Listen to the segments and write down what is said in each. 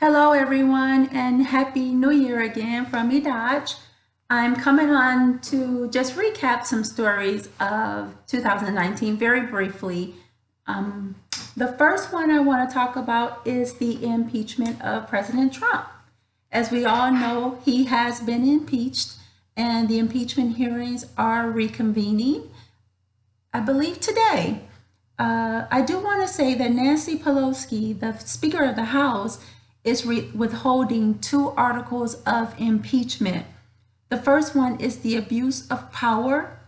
Hello, everyone, and Happy New Year again from me, Dodge. I'm coming on to just recap some stories of 2019 very briefly. Um, the first one I want to talk about is the impeachment of President Trump. As we all know, he has been impeached, and the impeachment hearings are reconvening, I believe, today. I do want to say that Nancy Pelosi, the Speaker of the House, is withholding two articles of impeachment. The first one is the abuse of power.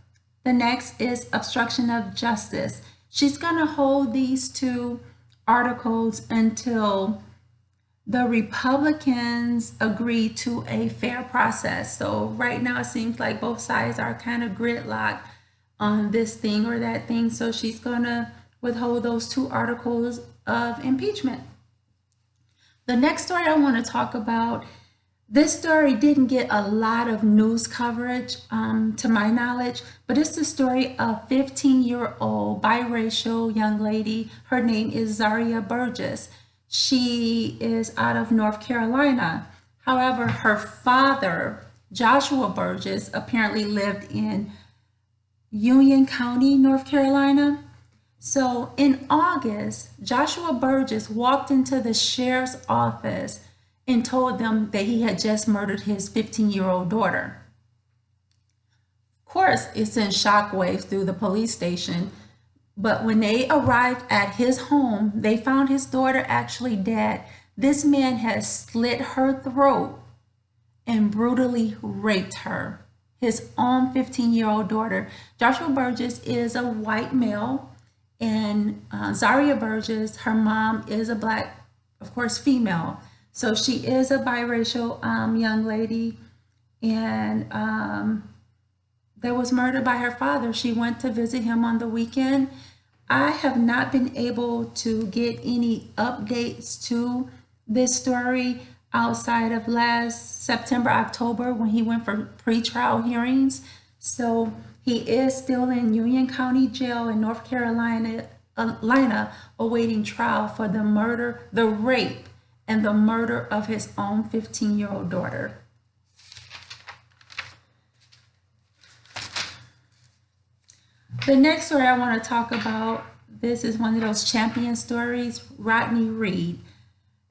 The next is obstruction of justice. She's going to hold these two articles until the Republicans agree to a fair process. So right now it seems like both sides are kind of gridlocked on this thing or that thing. So she's going to withhold those two articles of impeachment. The next story I want to talk about, this story didn't get a lot of news coverage to my knowledge, but it's the story of 15-year-old biracial young lady. Her name is Zara Burgess. She is out of North Carolina. However, her father, Joshua Burgess, apparently lived in Union County, North Carolina. So in August, Joshua Burgess walked into the sheriff's office and told them that he had just murdered his 15-year-old daughter. Of course, it sent shockwaves through the police station, but when they arrived at his home, they found his daughter actually dead. This man had slit her throat and brutally raped her, his own 15-year-old daughter. Joshua Burgess is a white male. And Zara Burgess, her mom is a black, of course, female. So she is a biracial young lady, and that was murdered by her father. She went to visit him on the weekend. I have not been able to get any updates to this story outside of last September, October, when he went for pretrial hearings. So he is still in Union County Jail in North Carolina, awaiting trial for the murder, the rape, and the murder of his own 15-year-old daughter. The next story I want to talk about, this is one of those champion stories, Rodney Reed.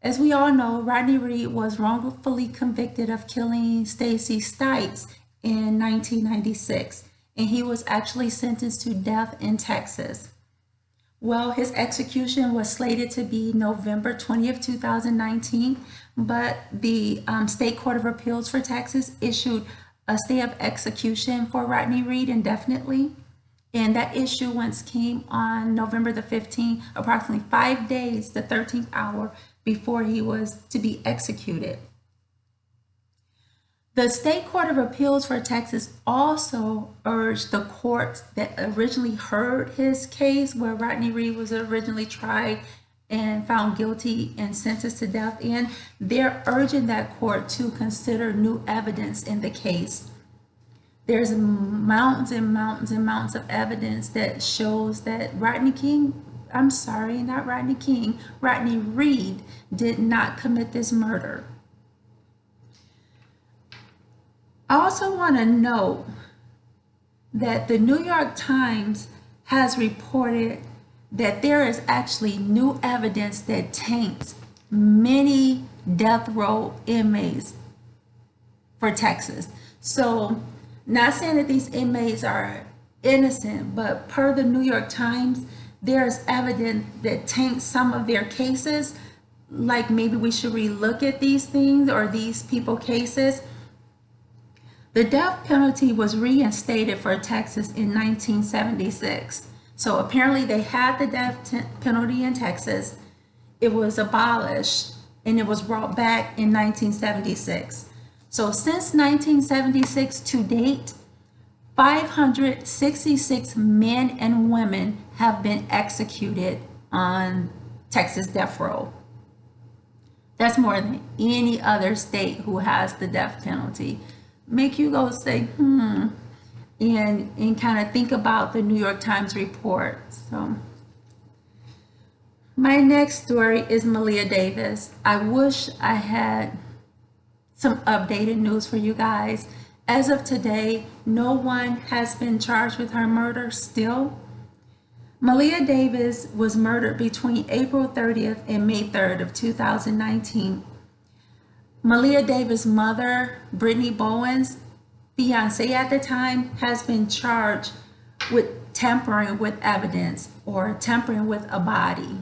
As we all know, Rodney Reed was wrongfully convicted of killing Stacy Stites in 1996. And he was actually sentenced to death in Texas. Well, his execution was slated to be November 20th, 2019, but the State Court of Appeals for Texas issued a stay of execution for Rodney Reed indefinitely. And that issuance came on November the 15th, approximately 5 days, the 13th hour before he was to be executed. The State Court of Appeals for Texas also urged the courts that originally heard his case, where Rodney Reed was originally tried and found guilty and sentenced to death in, they're urging that court to consider new evidence in the case. There's mountains and mountains and mountains of evidence that shows that Rodney Reed did not commit this murder. I also want to note that the New York Times has reported that there is actually new evidence that taints many death row inmates for Texas. So, not saying that these inmates are innocent, but per the New York Times, there's evidence that taints some of their cases, like maybe we should relook at these things or these people cases. The death penalty was reinstated for Texas in 1976. So apparently they had the death penalty in Texas. It was abolished and it was brought back in 1976. So since 1976 to date, 566 men and women have been executed on Texas death row. That's more than any other state who has the death penalty. Make you go say, and kind of think about the New York Times report. So My next story is Malia Davis. I wish I had some updated news for you guys. As of today, no one has been charged with her murder still. Malia Davis was murdered between April 30th and May 3rd of 2019. Malia Davis' mother, Brittany Bowen's fiance at the time, has been charged with tampering with evidence or tampering with a body.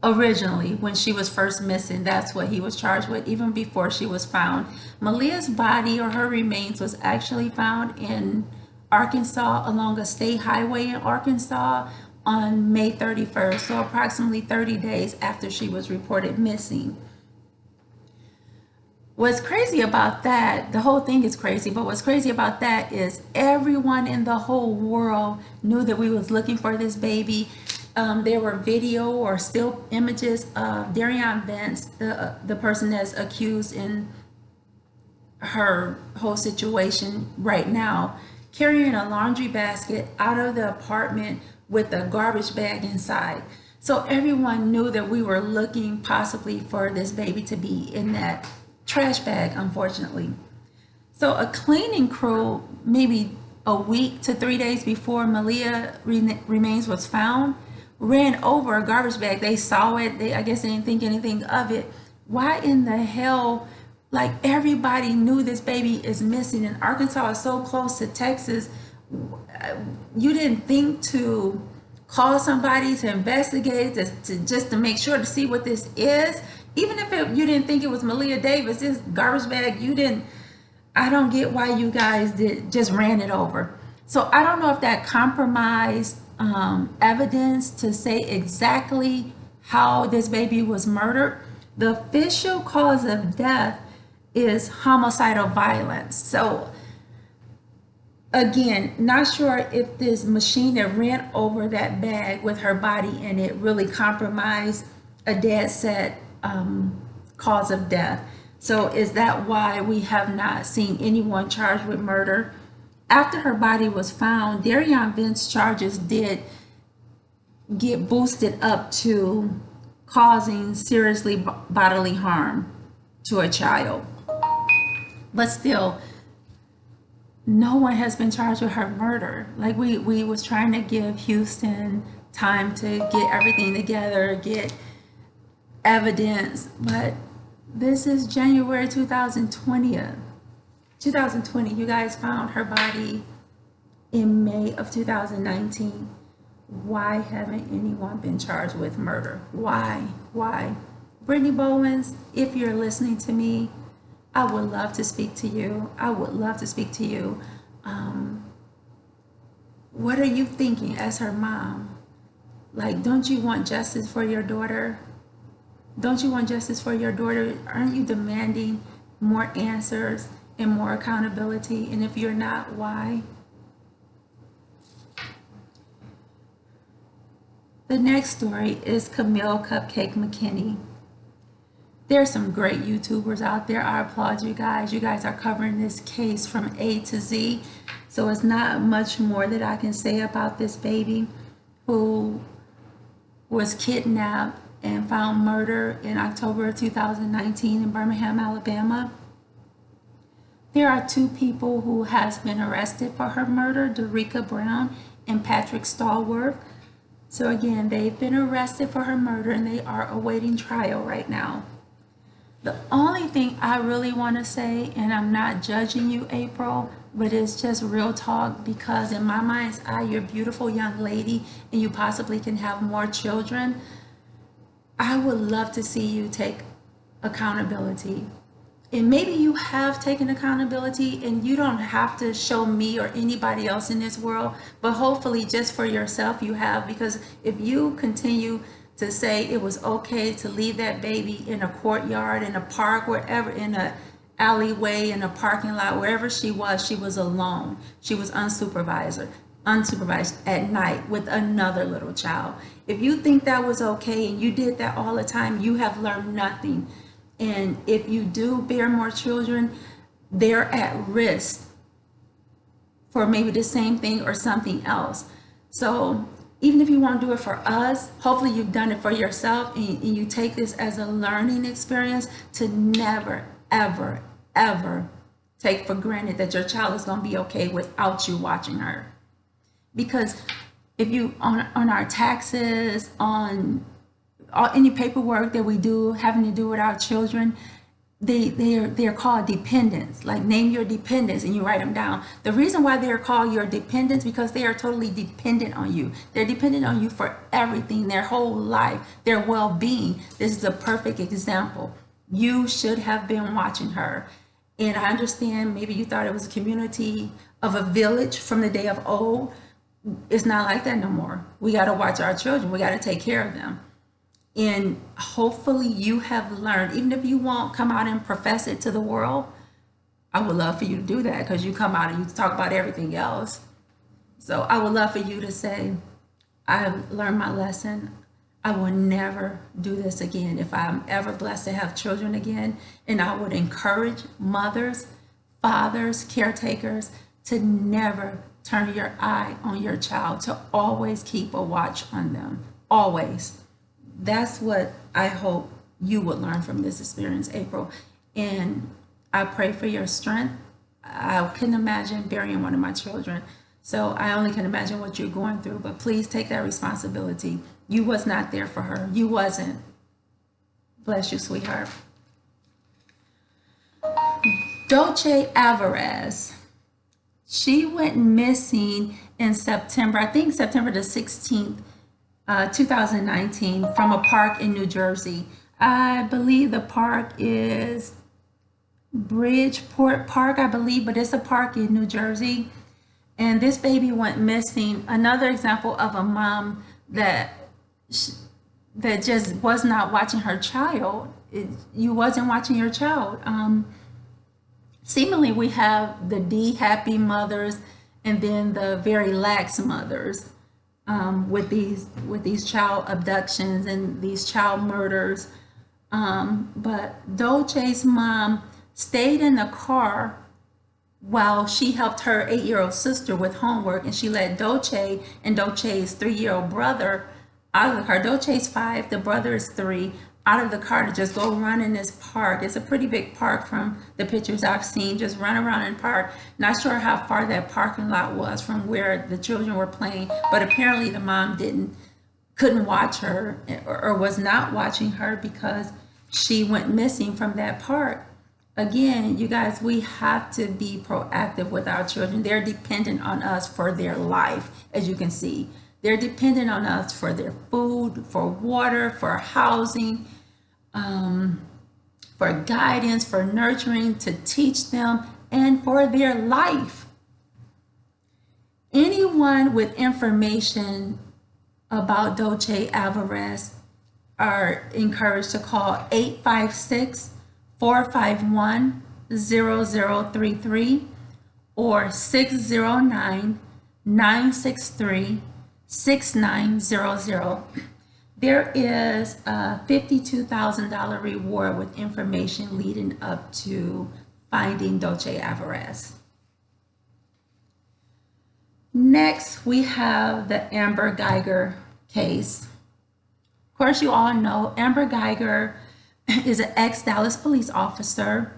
Originally, when she was first missing, that's what he was charged with, even before she was found. Malia's body, or her remains, was actually found in Arkansas along a state highway in Arkansas on May 31st, so approximately 30 days after she was reported missing. What's crazy about that, the whole thing is crazy, but what's crazy about that is everyone in the whole world knew that we was looking for this baby. There were video or still images of DAVIS, the person that's accused in her whole situation right now, carrying a laundry basket out of the apartment with a garbage bag inside. So everyone knew that we were looking possibly for this baby to be in that trash bag, unfortunately. So a cleaning crew, maybe a week to 3 days before Malia remains was found, ran over a garbage bag. They saw it. I guess they didn't think anything of it. Why in the hell? Like, everybody knew this baby is missing, and Arkansas is so close to Texas. You didn't think to call somebody to investigate, just to make sure to see what this is? Even if you didn't think it was Malia Davis, this garbage bag, I don't get why you guys just ran it over. So I don't know if that compromised evidence to say exactly how this baby was murdered. The official cause of death is homicidal violence. So again, not sure if this machine that ran over that bag with her body in it really compromised a dead set cause of death. So is that why we have not seen anyone charged with murder? After her body was found, DAVIS charges did get boosted up to causing seriously bodily harm to a child. But still, no one has been charged with her murder. Like, we was trying to give Houston time to get everything together, get evidence, but this is January 2020. You guys found her body in May of 2019. Why haven't anyone been charged with murder? Why? Brittany Bowens, if you're listening to me, I would love to speak to you. What are you thinking as her mom? Like, don't you want justice for your daughter? Aren't you demanding more answers and more accountability? And if you're not, why? The next story is Camille Cupcake McKinney. There's some great YouTubers out there. I applaud you guys. You guys are covering this case from A to Z. So it's not much more that I can say about this baby who was kidnapped and found murder in October 2019 in Birmingham, Alabama. There are two people who has been arrested for her murder, Derica Brown and Patrick Stallworth. So again, they've been arrested for her murder and they are awaiting trial right now. The only thing I really want to say, and I'm not judging you, April, but it's just real talk, because in my mind's eye, you're a beautiful young lady and you possibly can have more children. I would love to see you take accountability. And maybe you have taken accountability and you don't have to show me or anybody else in this world, but hopefully just for yourself you have, because if you continue to say it was okay to leave that baby in a courtyard, in a park, wherever, in a alleyway, in a parking lot, wherever she was alone. She was unsupervised at night with another little child. If you think that was okay and you did that all the time, you have learned nothing. And if you do bear more children, they're at risk for maybe the same thing or something else. So even if you won't do it for us, hopefully you've done it for yourself, and you take this as a learning experience to never, ever, ever take for granted that your child is going to be okay without you watching her. Because if you, on our taxes, on any paperwork that we do having to do with our children, they're called dependents. Like, name your dependents and you write them down. The reason why they're called your dependents, because they are totally dependent on you. They're dependent on you for everything, their whole life, their well-being. This is a perfect example. You should have been watching her. And I understand maybe you thought it was a community of a village from the day of old. It's not like that no more. We got to watch our children. We got to take care of them. And hopefully you have learned, even if you won't come out and profess it to the world, I would love for you to do that, because you come out and you talk about everything else. So I would love for you to say, I've learned my lesson. I will never do this again if I'm ever blessed to have children again. And I would encourage mothers, fathers, caretakers to never turn your eye on your child, to always keep a watch on them, always. That's what I hope you would learn from this experience, April. And I pray for your strength. I couldn't imagine burying one of my children, so I only can imagine what you're going through. But please take that responsibility. You was not there for her. You wasn't. Bless you, sweetheart. Dulce Alvarez. She went missing in September, I think September the 16th, 2019, from a park in New Jersey. I believe the park is Bridgeport Park, I believe, but it's a park in New Jersey. And this baby went missing. Another example of a mom that just was not watching her child. You wasn't watching your child. Seemingly we have the happy mothers and then the very lax mothers with these child abductions and these child murders. But Dolce's mom stayed in the car while she helped her 8-year-old sister with homework, and she let Dolce and Dolce's 3-year-old brother out of the car. Dolce's 5, the brother is 3, out of the car to just go run in this park. It's a pretty big park from the pictures I've seen. Just run around in the park. Not sure how far that parking lot was from where the children were playing, but apparently the mom couldn't watch her, or was not watching her, because she went missing from that park. Again, you guys, we have to be proactive with our children. They're dependent on us for their life, as you can see. They're dependent on us for their food, for water, for housing, for guidance, for nurturing, to teach them, and for their life. Anyone with information about Dulce Alvarez are encouraged to call 856-451-0033 or 609-963-6900. There is a $52,000 reward with information leading up to finding Dulce Alvarez. Next, we have the Amber Guyger case. Of course, you all know Amber Guyger is an ex-Dallas police officer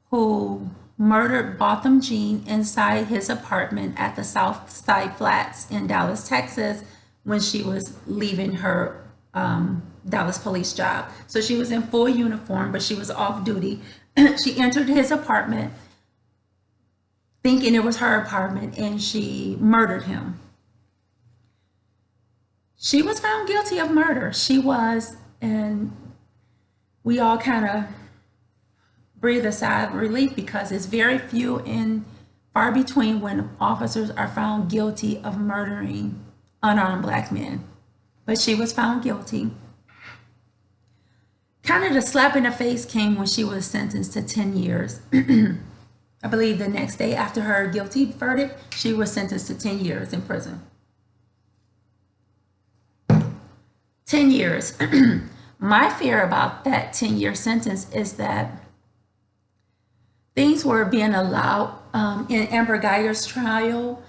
who murdered Botham Jean inside his apartment at the South Side Flats in Dallas, Texas, when she was leaving her Dallas police job. So she was in full uniform, but she was off duty. She entered his apartment thinking it was her apartment, and she murdered him. She was found guilty of murder. She was, and we all kind of breathe a sigh of relief, because it's very few and far between when officers are found guilty of murdering unarmed Black men. But she was found guilty. Kind of the slap in the face came when she was sentenced to 10 years. I believe the next day after her guilty verdict, she was sentenced to 10 years in prison. 10 years. My fear about that 10-year sentence is that things were being allowed in Amber Guyger's trial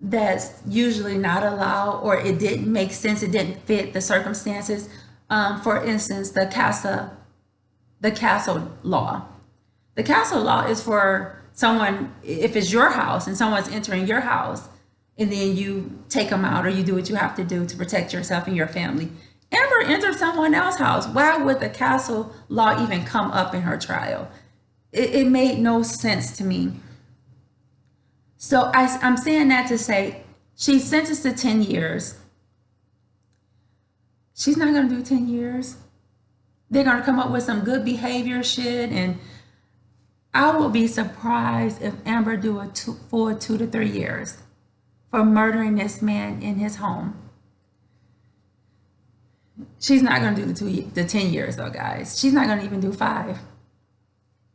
that's usually not allowed, or it didn't make sense, it didn't fit the circumstances. For instance, the castle law. The castle law is for someone, if it's your house and someone's entering your house, and then you take them out or you do what you have to do to protect yourself and your family. Amber entered someone else's house. Why would the castle law even come up in her trial? It made no sense to me. So I'm saying that to say she's sentenced to 10 years. She's not going to do 10 years. They're going to come up with some good behavior shit, and I will be surprised if Amber do a full 2 to 3 years for murdering this man in his home. She's not going to do the 10 years though, guys. She's not going to even do 5.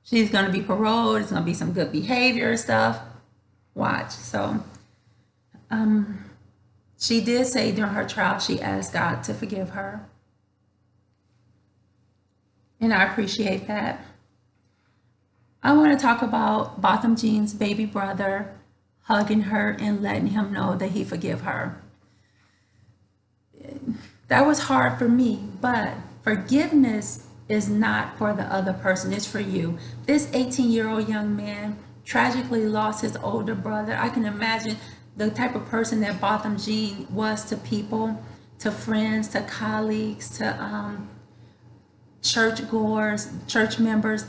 She's going to be paroled. It's going to be some good behavior stuff. Watch. So she did say during her trial she asked God to forgive her, and I appreciate that. I want to talk about Botham Jean's baby brother hugging her and letting him know that he forgive her. That was hard for me, but forgiveness is not for the other person, it's for you. This 18-year-old young man tragically lost his older brother. I can imagine the type of person that Botham Jean was to people, to friends, to colleagues, to churchgoers, church members.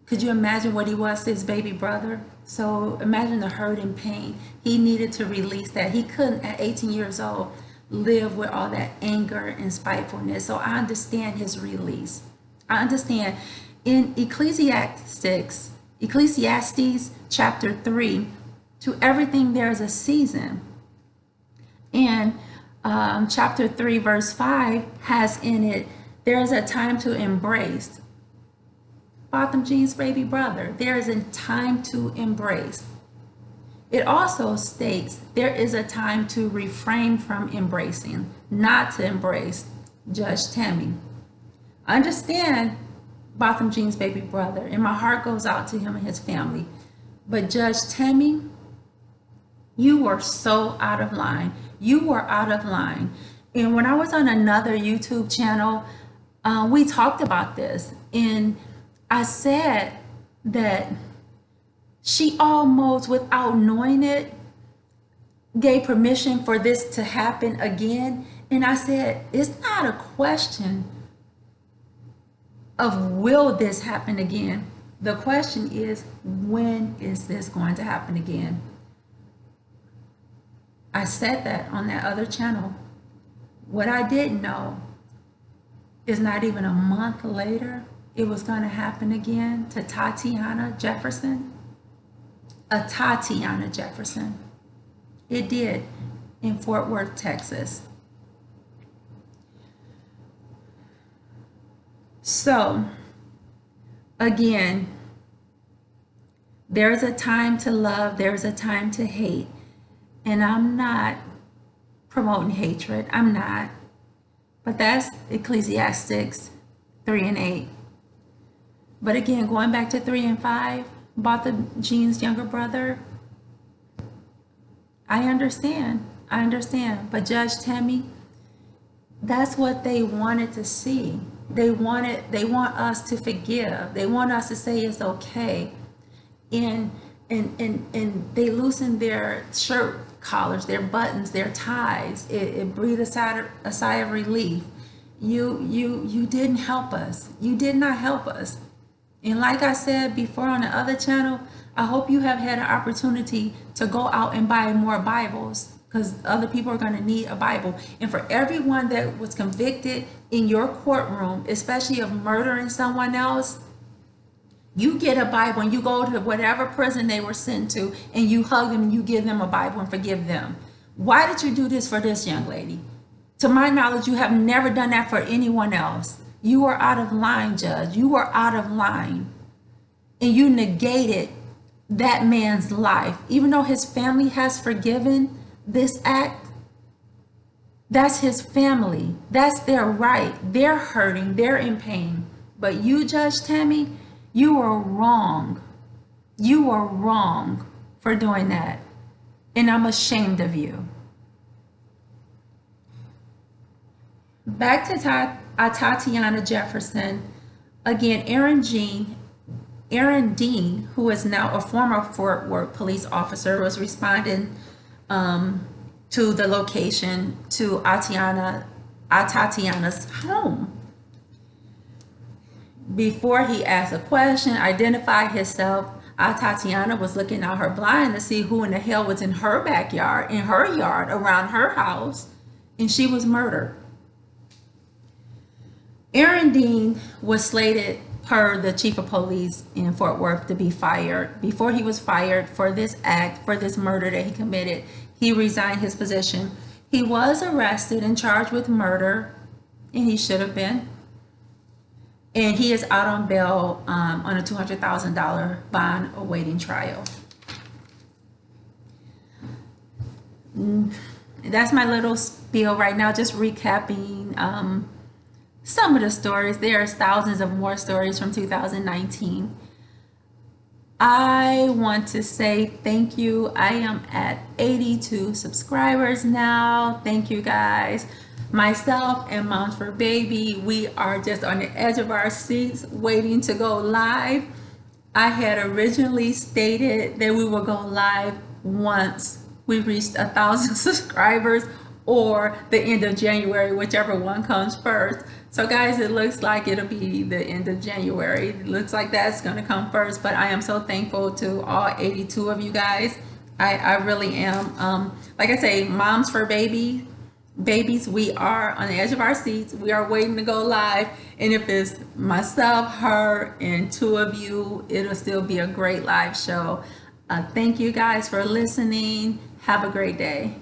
Could you imagine what he was to his baby brother? So imagine the hurt and pain. He needed to release that. He couldn't, at 18 years old, live with all that anger and spitefulness. So I understand his release. I understand. In Ecclesiastes chapter 3, to everything there is a season. And chapter 3 verse 5 has in it, there is a time to embrace. Botham Jean's baby brother, there is a time to embrace. It also states there is a time to refrain from embracing, not to embrace. Judge Tammy. I understand Botham Jean's baby brother, and my heart goes out to him and his family. But Judge Tammy, you were so out of line. You were out of line. And when I was on another YouTube channel, we talked about this, and I said that she almost, without knowing it, gave permission for this to happen again. And I said, it's not a question of will this happen again. The question is, when is this going to happen again? I said that on that other channel. What I didn't know is not even a month later, it was going to happen again to Atatiana Jefferson. Atatiana Jefferson. It did, in Fort Worth, Texas. So, again, there's a time to love, there's a time to hate. And I'm not promoting hatred, I'm not. But that's Ecclesiastes 3 and 8. But again, going back to 3 and 5, Botham Jean's younger brother, I understand. But Judge Tammy, that's what they wanted to see. They want us to forgive. They want us to say it's okay. And they loosen their shirt collars, their buttons, their ties. It breathed a sigh of relief. You didn't help us. You did not help us. And like I said before on the other channel, I hope you have had an opportunity to go out and buy more Bibles, because other people are going to need a Bible. And for everyone that was convicted in your courtroom, especially of murdering someone else, you get a Bible and you go to whatever prison they were sent to and you hug them and you give them a Bible and forgive them. Why did you do this for this young lady? To my knowledge, you have never done that for anyone else. You are out of line, Judge. You are out of line. And you negated that man's life. Even though his family has forgiven this act, that's his family. That's their right. They're hurting. They're in pain. But you, Judge Tammy, you are wrong. You are wrong for doing that. and I'm ashamed of you. Back to Atatiana Jefferson. Again, Aaron Dean, who is now a former Fort Worth police officer, was responding to the location to Atatiana's home. Before he asked a question, identified himself, Atatiana was looking out her blind to see who in the hell was in her backyard, in her yard, around her house, and she was murdered. Aaron Dean was slated per the chief of police in Fort Worth to be fired. Before he was fired for this act, for this murder that he committed, he resigned his position. He was arrested and charged with murder, and he should have been. And he is out on bail on a $200,000 bond awaiting trial. That's my little spiel right now, just recapping some of the stories. There's thousands of more stories from 2019. I want to say thank you. I am at 82 subscribers now. Thank you guys. Myself and Moms for Baby, we are just on the edge of our seats waiting to go live. I had originally stated that we will go live once we reached 1,000 subscribers, or the end of January, whichever one comes first. So guys, it looks like it'll be the end of January. It looks like that's gonna come first, but I am so thankful to all 82 of you guys. I really am. Like I say, Moms for Babies, we are on the edge of our seats. We are waiting to go live. And if it's myself, her, and 2 of you, it'll still be a great live show. Thank you guys for listening. Have a great day.